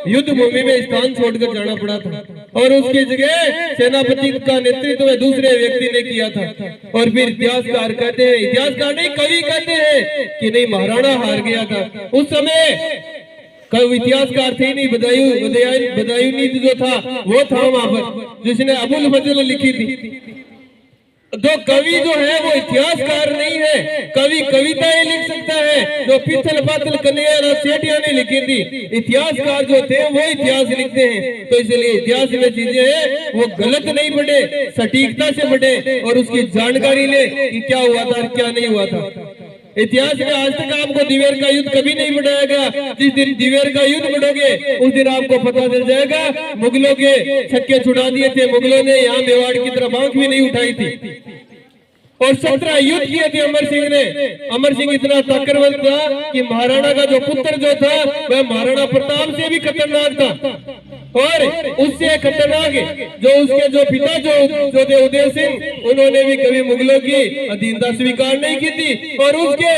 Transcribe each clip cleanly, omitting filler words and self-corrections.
युद्ध भूमि में स्थान छोड़कर जाना पड़ा था और उसकी जगह सेनापति का नेतृत्व दूसरे व्यक्ति ने किया था। और फिर इतिहासकार कहते हैं, इतिहासकार नहीं कवि कहते हैं कि नहीं महाराणा हार गया था। उस समय कवि इतिहासकार थे नहीं, बदायूनी जो था वो था वहां पर, जिसने अबुल फजल लिखी थी। तो कवि जो है वो इतिहासकार नहीं है, कवि कविताएं लिख सकता है जो पिथल पातल कन्हैया सेठिया ने लिखी थी। इतिहासकार जो थे वो इतिहास लिखते हैं। तो इसलिए इतिहास में चीजें हैं वो गलत नहीं पढ़े, सटीकता से पढ़े और उसकी जानकारी ले कि क्या हुआ था और क्या नहीं हुआ था। इतिहास में आज तक आपको दिवेर का युद्ध कभी नहीं पढ़ाया गया। जिस दिन दिवेर का युद्ध पढ़ोगे उस दिन आपको पता चल जाएगा मुगलों के छक्के छुड़ा दिए थे मुगलों ने, यहाँ मेवाड़ की तरफ आंख भी नहीं उठाई थी। और 17 युद्ध किए थे अमर सिंह ने। अमर सिंह इतना ताकतवर था कि महाराणा का जो पुत्र जो था वह महाराणा प्रताप से भी खतरनाक था और उससे खतरनाक जो उसके जो पिता जो थे उदय सिंह, उन्होंने भी कभी मुगलों की अधीनता स्वीकार नहीं की थी। और उसके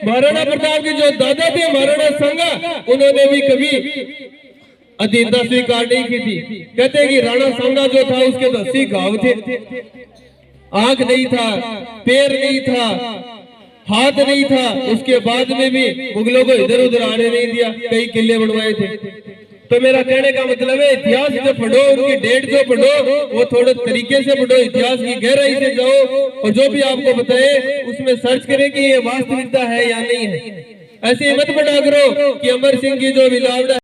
महाराणा प्रताप के जो दादा थे महाराणा सांगा, उन्होंने भी कभी अधीनता स्वीकार नहीं की थी। कहते हैं कि राणा सांगा जो था उसके 80 घाव थे, आंख नहीं था, पैर नहीं था, हाथ नहीं था, उसके बाद में भी मुगलों को इधर उधर आने नहीं दिया, कई किले बनवाए थे। तो मेरा कहने का मतलब है इतिहास जो पढ़ो, उनकी डेट जो पढ़ो वो थोड़े तरीके से पढ़ो, इतिहास की गहराई से जाओ और जो भी आपको बताए उसमें सर्च करें कि ये वास्तविकता है या नहीं है। ऐसे मत पढ़ा करो कि अमर सिंह की जो विलावड़ा